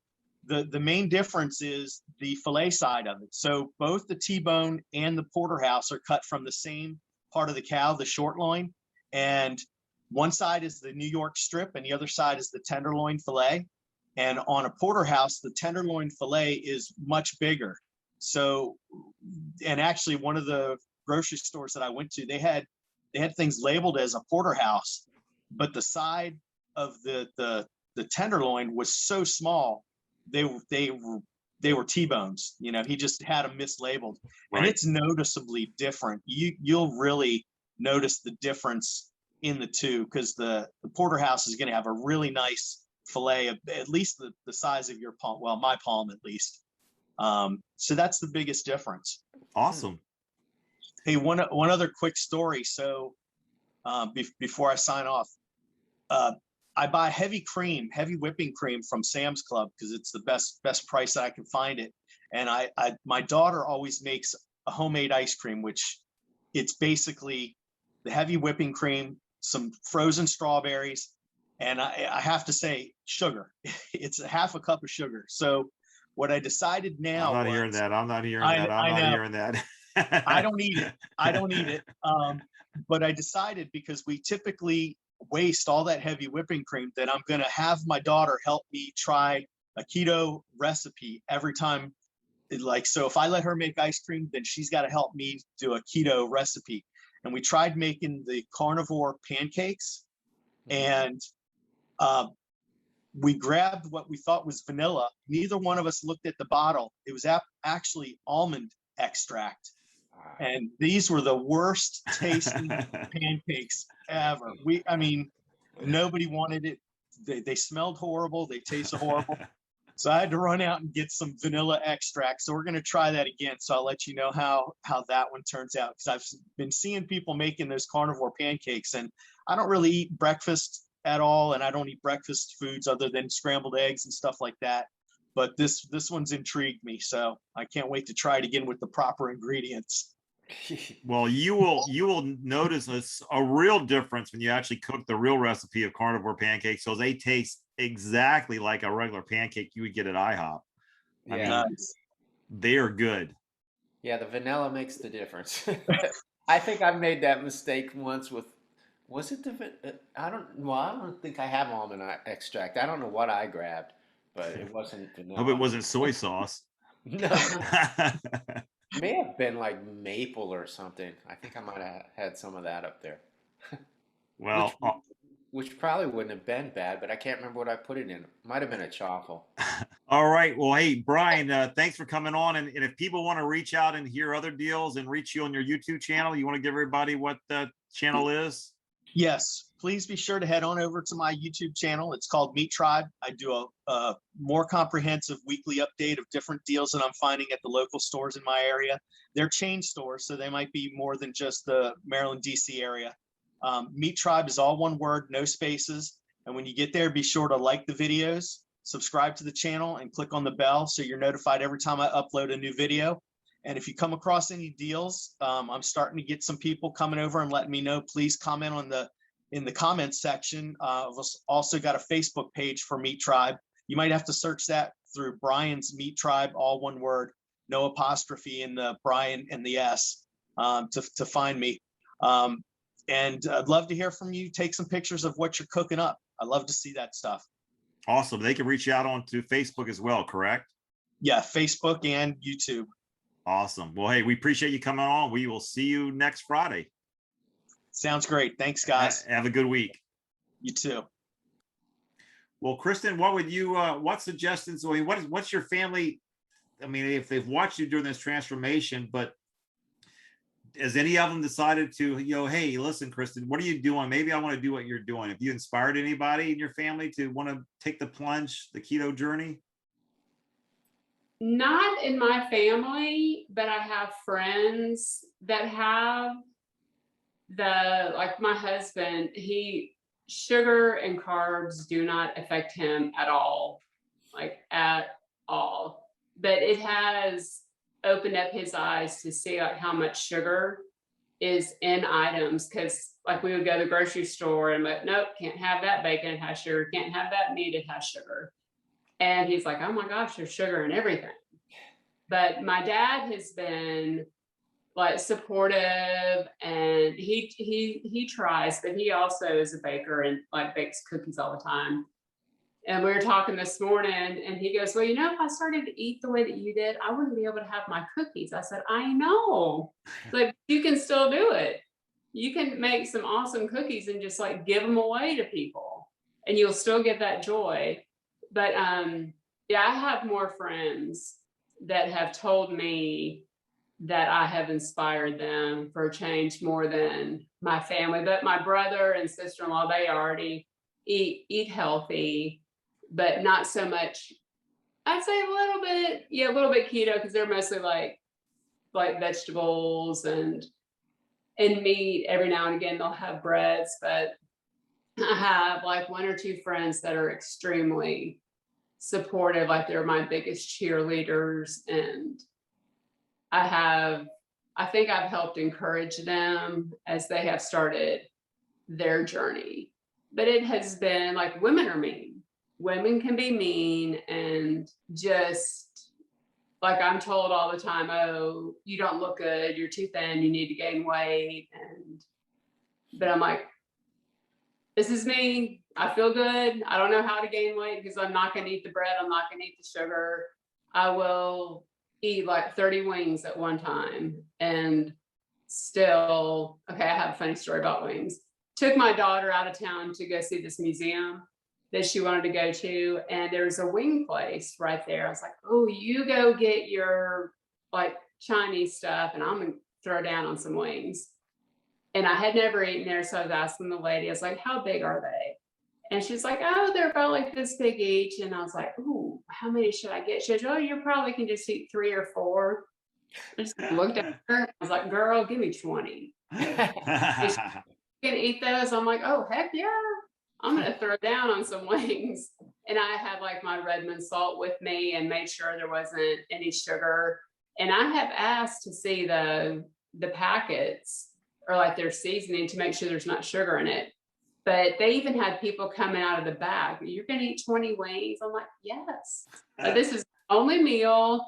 the main difference is the fillet side of it. So both the T-bone and the porterhouse are cut from the same part of the cow, the short loin, and one side is the New York strip and the other side is the tenderloin fillet. And on a porterhouse, the tenderloin fillet is much bigger. So, and actually one of the grocery stores that I went to, they had things labeled as a porterhouse, but the side of the tenderloin was so small, they were T-bones. You know, he just had them mislabeled, Right. and it's noticeably different. You'll really notice the difference in the two, because the porterhouse is going to have a really nice fillet of at least the size of your palm. Well, my palm at least. So that's the biggest difference. Awesome. Hey, one other quick story. So before I sign off, I buy heavy whipping cream from Sam's Club because it's the best price that I can find it. And my daughter always makes a homemade ice cream, which it's basically the heavy whipping cream, some frozen strawberries, and I have to say sugar. It's a half a cup of sugar. So what I decided now, I'm not hearing that. I'm not hearing that. I'm not hearing that. I don't eat it. But I decided, because we typically waste all that heavy whipping cream, that I'm going to have my daughter help me try a keto recipe every time. So if I let her make ice cream, then she's got to help me do a keto recipe. And we tried making the carnivore pancakes, and we grabbed what we thought was vanilla. Neither one of us looked at the bottle. It was actually almond extract. And these were the worst tasting pancakes ever. Nobody wanted it. They smelled horrible. They tasted horrible. So I had to run out and get some vanilla extract. So we're going to try that again. So I'll let you know how that one turns out, because I've been seeing people making those carnivore pancakes, and I don't really eat breakfast at all. And I don't eat breakfast foods other than scrambled eggs and stuff like that. But this one's intrigued me. So I can't wait to try it again with the proper ingredients. Well, you will notice a real difference when you actually cook the real recipe of carnivore pancakes. So they taste exactly like a regular pancake you would get at IHOP. I mean, they are good. Yeah, the vanilla makes the difference. I think I've made that mistake once with, was it I don't think I have almond extract. I don't know what I grabbed, but it wasn't vanilla. I hope it wasn't soy sauce. No. May have been like maple or something. I think I might have had some of that up there. Well, which probably wouldn't have been bad, but I can't remember what I put it in. Might have been a chaffle. All right. Well, hey, Brian, thanks for coming on. And if people want to reach out and hear other deals and reach you on your YouTube channel, you want to give everybody what the channel is? Yes, please be sure to head on over to my YouTube channel. It's called Meat Tribe. I do a more comprehensive weekly update of different deals that I'm finding at the local stores in my area. They're chain stores, so they might be more than just the Maryland, DC area. Meat Tribe is all one word, no spaces. And when you get there, be sure to like the videos, subscribe to the channel, and click on the bell so you're notified every time I upload a new video. And if you come across any deals, I'm starting to get some people coming over and letting me know. Please comment in the comments section. I've also got a Facebook page for Meat Tribe. You might have to search that through Brian's Meat Tribe, all one word, no apostrophe in the Brian and the S, to find me. And I'd love to hear from you. Take some pictures of what you're cooking up. I love to see that stuff. Awesome. They can reach out onto Facebook as well, correct? Yeah, Facebook and YouTube. Awesome. Well, hey, we appreciate you coming on. We will see you next Friday. Sounds great. Thanks, guys. Have a good week. You too. Well, Kristen, what would you, what suggestions, I mean, what's your family, I mean, if they've watched you during this transformation, but has any of them decided to, hey, listen, Kristen, what are you doing? Maybe I want to do what you're doing. Have you inspired anybody in your family to want to take the plunge, the keto journey? Not in my family, but I have friends that have like my husband, sugar and carbs do not affect him at all, like at all. But it has opened up his eyes to see like how much sugar is in items. Cause like we would go to the grocery store and like, nope, can't have that bacon, it has sugar, can't have that meat, it has sugar. And he's like, oh my gosh, there's sugar in everything. But my dad has been like supportive, and he tries, but he also is a baker and like bakes cookies all the time. And we were talking this morning, and he goes, well, you know, if I started to eat the way that you did, I wouldn't be able to have my cookies. I said, I know. Like, you can still do it. You can make some awesome cookies and just like give them away to people, and you'll still get that joy. But yeah, I have more friends that have told me that I have inspired them for a change more than my family. But my brother and sister-in-law, they already eat healthy, but not so much. I'd say a little bit keto, because they're mostly like vegetables and meat. Every now and again they'll have breads, but I have like one or two friends that are extremely supportive, like they're my biggest cheerleaders, and I think I've helped encourage them as they have started their journey. But it has been like, women are mean. Women can be mean, and just like I'm told all the time, oh, you don't look good, you're too thin, you need to gain weight. But I'm like, this is me. I feel good. I don't know how to gain weight, because I'm not going to eat the bread. I'm not going to eat the sugar. I will eat like 30 wings at one time, and still, okay, I have a funny story about wings. Took my daughter out of town to go see this museum that she wanted to go to, and there's a wing place right there. I was like, oh, you go get your like Chinese stuff, and I'm gonna throw down on some wings. And I had never eaten there, so I was asking the lady, I was like, how big are they? And she's like, oh, they're about like this big each. And I was like, ooh, how many should I get? She goes, oh, you probably can just eat 3 or 4. I just looked at her. I was like, girl, give me 20. She's gonna eat those. I'm like, oh, heck yeah. I'm gonna throw down on some wings. And I had like my Redmond salt with me and made sure there wasn't any sugar. And I have asked to see the packets or like their seasoning to make sure there's not sugar in it. But they even had people coming out of the back. You're going to eat 20 wings? I'm like, yes. This is the only meal.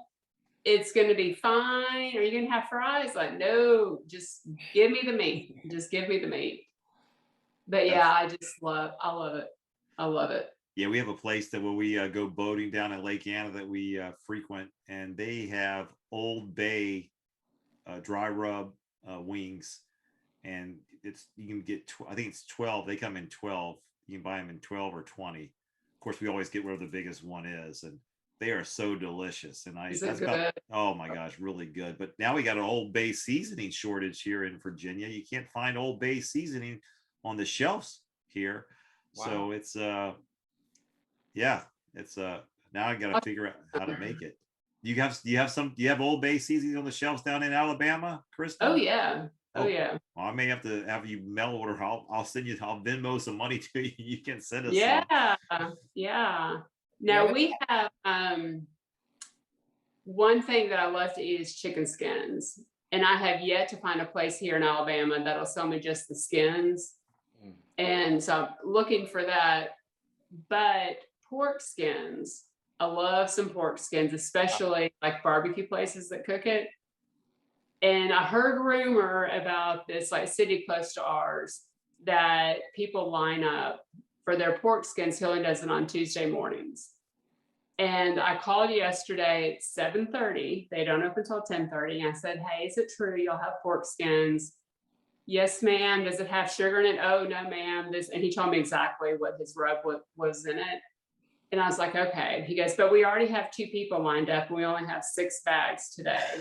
It's going to be fine. Are you going to have fries? Like, no, just give me the meat. Just give me the meat. But yeah, I love it. I love it. Yeah, we have a place that when we go boating down at Lake Anna that we frequent, and they have Old Bay dry rub wings. And you can get, I think it's 12. They come in 12. You can buy them in 12 or 20. Of course, we always get where the biggest one is, and they are so delicious. And oh my gosh, really good. But now we got an Old Bay seasoning shortage here in Virginia. You can't find Old Bay seasoning on the shelves here. Wow. So it's now I got to figure out how to make it. Do you have Old Bay seasoning on the shelves down in Alabama, Kristen? Oh yeah. Oh yeah. Well, I may have to have you mail order. I'll send you. I'll Venmo some money to you. You can send us. Yeah, yeah. Now we have one thing that I love to eat is chicken skins, and I have yet to find a place here in Alabama that'll sell me just the skins. And so I'm looking for that. But pork skins, I love some pork skins, especially like barbecue places that cook it. And I heard rumor about this like city close to ours that people line up for their pork skins. Healing does it on Tuesday mornings. And I called yesterday at 7:30. They don't open until 10:30. And I said, hey, is it true you'll have pork skins? Yes, ma'am. Does it have sugar in it? Oh, no, ma'am. And he told me exactly what his rub was in it. And I was like, okay. He goes, but we already have 2 people lined up, and we only have 6 bags today.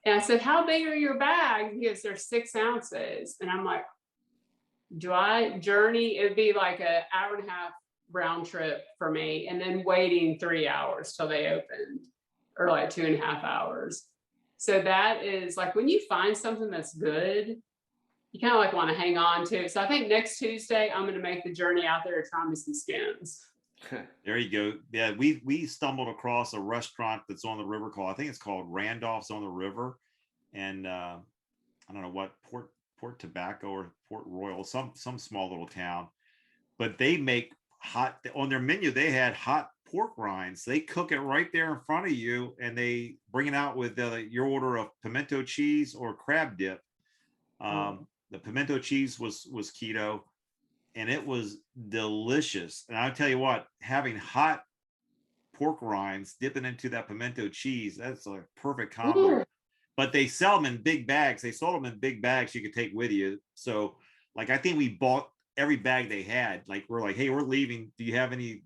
And I said, how big are your bags? He goes, they're 6 ounces. And I'm like, do I journey? It would be like an hour and a half round trip for me, and then waiting 3 hours till they opened, or like 2.5 hours. So that is like, when you find something that's good, you kind of like want to hang on to it. So I think next Tuesday, I'm going to make the journey out there to try me some skins. There you go. Yeah, we stumbled across a restaurant that's on the river I think it's called Randolph's on the River, and I don't know what Port Tobacco or Port Royal, some small little town, but they make on their menu. They had hot pork rinds. They cook it right there in front of you, and they bring it out with your order of pimento cheese or crab dip. The pimento cheese was keto, and it was delicious. And I'll tell you what, having hot pork rinds dipping into that pimento cheese, that's a perfect combo. Ooh. But they sell them in big bags. They sold them in big bags you could take with you. So like, I think we bought every bag they had. Like, we're like, hey, we're leaving. Do you have any?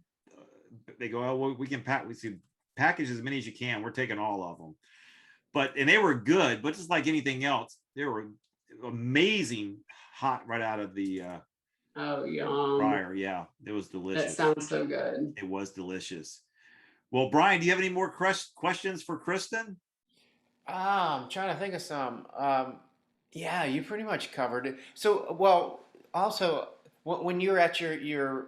They go, oh, well, we can package as many as you can. We're taking all of them. And they were good, but just like anything else, they were amazing hot right out of the oh, yum. fryer. Yeah, it was delicious. That sounds so good. It was delicious. Well, Brian, do you have any more questions for Kristen? I'm trying to think of some. Yeah, you pretty much covered it. So, well, also when you're at your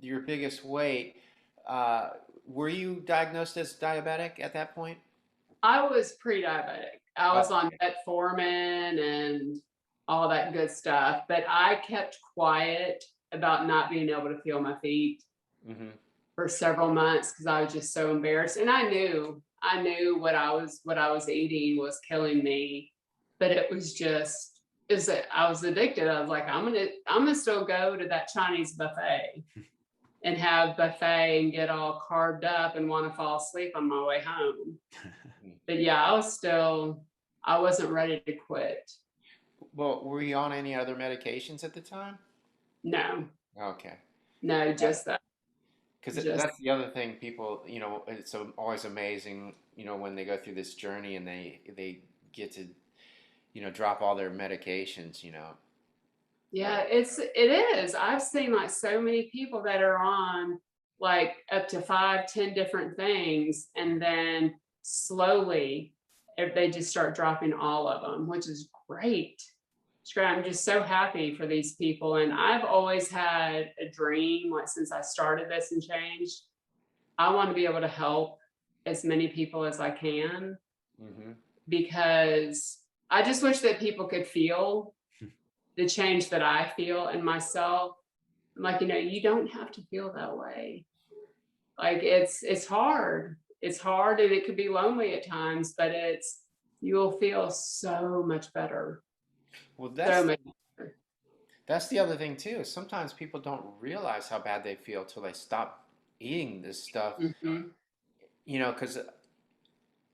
biggest weight, were you diagnosed as diabetic at that point? I was pre-diabetic. I was on metformin and all that good stuff, but I kept quiet about not being able to feel my feet for several months because I was just so embarrassed. And I knew what I was eating was killing me, but it was just, I was addicted. I was like, I'm gonna still go to that Chinese buffet and have buffet and get all carved up and want to fall asleep on my way home. But yeah, I wasn't ready to quit. Well, were you on any other medications at the time? No. Okay. No, just that. Because that's the other thing, people, it's always amazing, when they go through this journey and they get to, drop all their medications, Yeah, it is. I've seen like so many people that are on like up to 5-10 different things, and then slowly if they just start dropping all of them, which is great. It's great. I'm just so happy for these people. And I've always had a dream, like since I started this and changed, I want to be able to help as many people as I can, because I just wish that people could feel the change that I feel in myself. I'm like, you don't have to feel that way. Like it's hard. It's hard, and it could be lonely at times, but you'll feel so much better. Well, that's the other thing too. Sometimes people don't realize how bad they feel till they stop eating this stuff.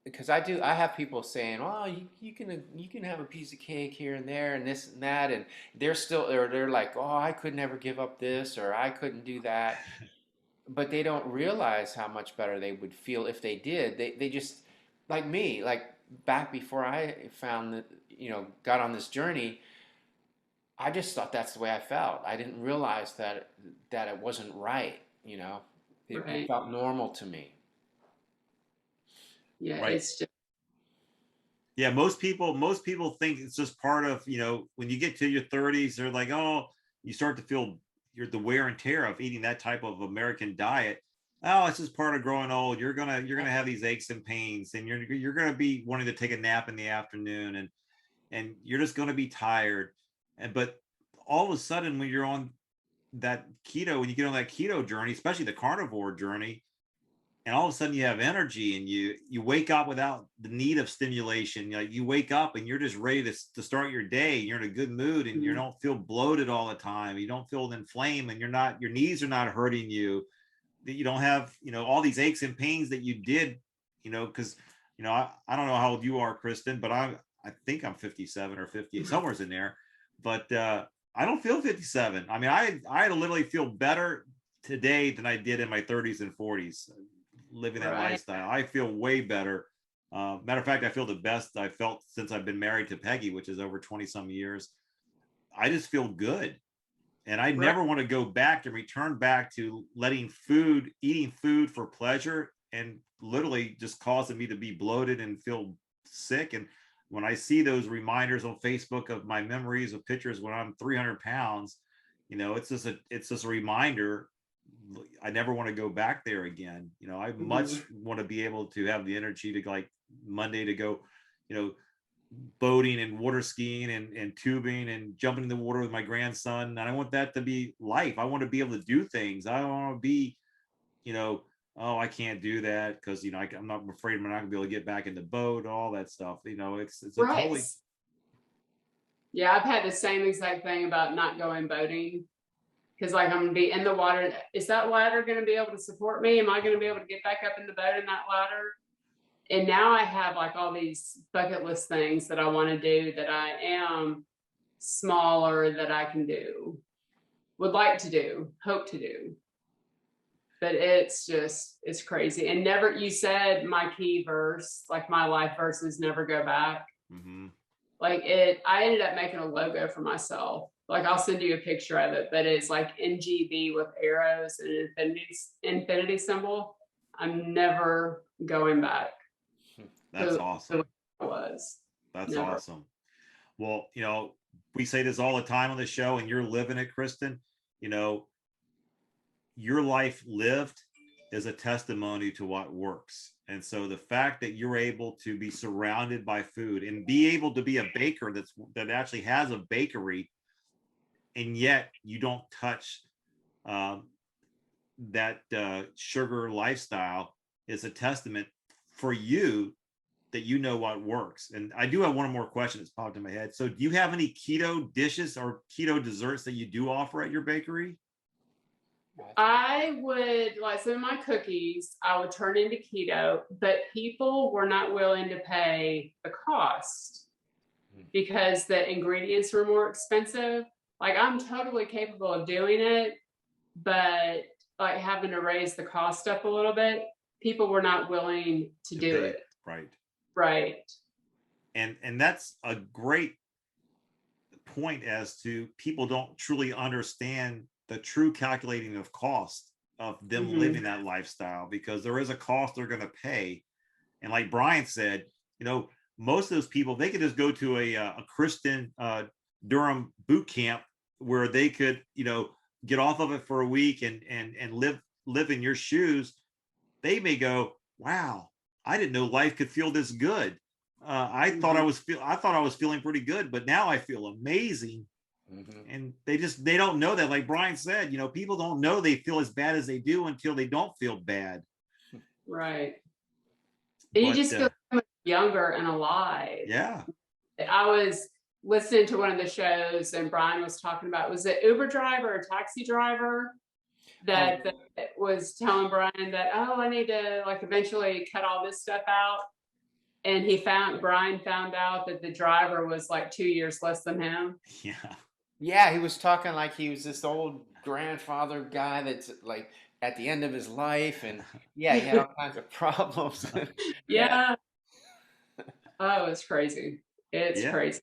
Because I have people saying, "Oh, you can have a piece of cake here and there and this and that," and they're like, "Oh, I could never give up this, or I couldn't do that." But they don't realize how much better they would feel if they did. They just, like me, like back before I found that, got on this journey, I just thought that's the way I felt. I didn't realize that it wasn't right. It felt normal to me. Yeah, right. It's just. Yeah, most people think it's just part of, when you get to your 30s, they're like, oh, you start to feel the wear and tear of eating that type of American diet. Oh, it's just part of growing old. You're gonna have these aches and pains, and you're gonna be wanting to take a nap in the afternoon, and you're just gonna be tired. But all of a sudden, when you're on that keto, when you get on that keto journey, especially the carnivore journey, and all of a sudden you have energy, and you wake up without the need of stimulation. You wake up and you're just ready to start your day. You're in a good mood, and you don't feel bloated all the time. You don't feel inflamed, and your knees are not hurting you. You don't have, all these aches and pains that you did, because, I don't know how old you are, Kristen, but I think I'm 57 or 50, somewhere's in there, but I don't feel 57. I mean, I literally feel better today than I did in my 30s and 40s. Living that lifestyle. I feel way better. Matter of fact, I feel the best I felt since I've been married to Peggy, which is over 20 some years. I just feel good. And I never want to go back and return back to eating food for pleasure, and literally just causing me to be bloated and feel sick. And when I see those reminders on Facebook of my memories of pictures when I'm 300 pounds, it's just a reminder I never want to go back there again. You know, I much want to be able to have the energy to like Monday to go, you know, boating and water skiing and tubing and jumping in the water with my grandson. And I want that to be life. I want to be able to do things. I don't want to be, you know, oh, I can't do that because, you know, I'm not afraid I'm not gonna be able to get back in the boat, all that stuff. You know, it's a Right. totally. Yeah, I've had the same exact thing about not going boating. Because like I'm gonna be in the water. Is that ladder gonna be able to support me? Am I gonna be able to get back up in the boat in that ladder? And now I have like all these bucket list things that I want to do that I am smaller that I can do, would like to do, hope to do. But it's crazy. And never, you said my key verse, like my life verse is never go back. Mm-hmm. Like I ended up making a logo for myself. Like I'll send you a picture of it, but it's like NGB with arrows and an infinity symbol. I'm never going back. That's awesome. Was. That's Never. awesome. Well, you know, we say this all the time on the show, and you're living it, Kristen. You know, your life lived is a testimony to what works. And so the fact that you're able to be surrounded by food and be able to be a baker that actually has a bakery, and yet you don't touch that sugar lifestyle is a testament for you that you know what works. And I do have one more question that's popped in my head. So do you have any keto dishes or keto desserts that you do offer at your bakery? I would, like some of my cookies, I would turn into keto, but people were not willing to pay the cost because the ingredients were more expensive. Like I'm totally capable of doing it, but like having to raise the cost up a little bit, people were not willing to do it. Right. Right. And that's a great point as to people don't truly understand the true calculating of cost of them living that lifestyle, because there is a cost they're going to pay. And like Brian said, you know, most of those people, they could just go to a Kristen Durham boot camp where they could, you know, get off of it for a week and live in your shoes. They may go, wow, I didn't know life could feel this good. I thought I was feeling pretty good, but now I feel amazing. And they don't know that. Like Brian said, you know, people don't know they feel as bad as they do until they don't feel bad. Right. And you just feel so much younger and alive. Yeah. I was listening to one of the shows and Brian was talking about, was it Uber driver or taxi driver that was telling Brian that, oh, I need to like eventually cut all this stuff out. And Brian found out that the driver was like 2 years less than him. Yeah. Yeah, he was talking like he was this old grandfather guy that's like at the end of his life, and yeah, he had all kinds of problems. Yeah. Oh, it's crazy. It's crazy.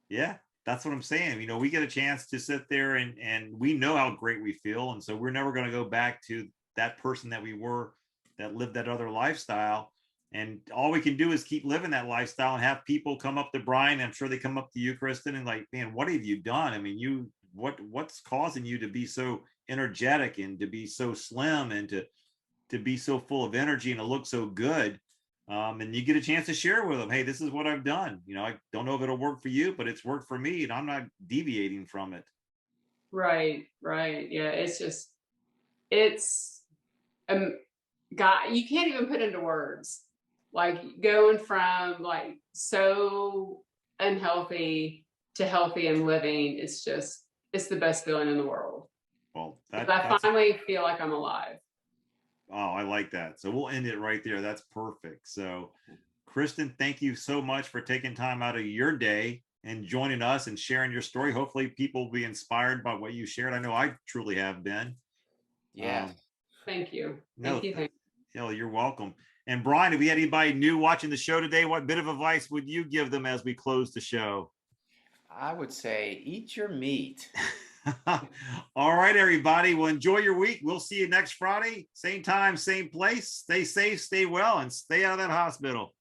Yeah, that's what I'm saying. You know, we get a chance to sit there and we know how great we feel. And so we're never going to go back to that person that we were that lived that other lifestyle. And all we can do is keep living that lifestyle and have people come up to Brian. I'm sure they come up to you, Kristen, and like, man, what have you done? I mean, what's causing you to be so energetic and to be so slim and to be so full of energy and to look so good? And you get a chance to share with them, hey, this is what I've done. You know, I don't know if it'll work for you, but it's worked for me and I'm not deviating from it. Right. Yeah. God, you can't even put into words. Like going from like so unhealthy to healthy and living, it's the best feeling in the world. Well, I finally feel like I'm alive. Oh, I like that. So we'll end it right there. That's perfect. So Kristen, thank you so much for taking time out of your day and joining us and sharing your story. Hopefully people will be inspired by what you shared. I know I truly have been. Yeah. Thank you. Thank you. You're welcome. And Brian, if we had anybody new watching the show today, what bit of advice would you give them as we close the show? I would say eat your meat. All right, everybody. Well, enjoy your week. We'll see you next Friday. Same time, same place. Stay safe, stay well, and stay out of that hospital.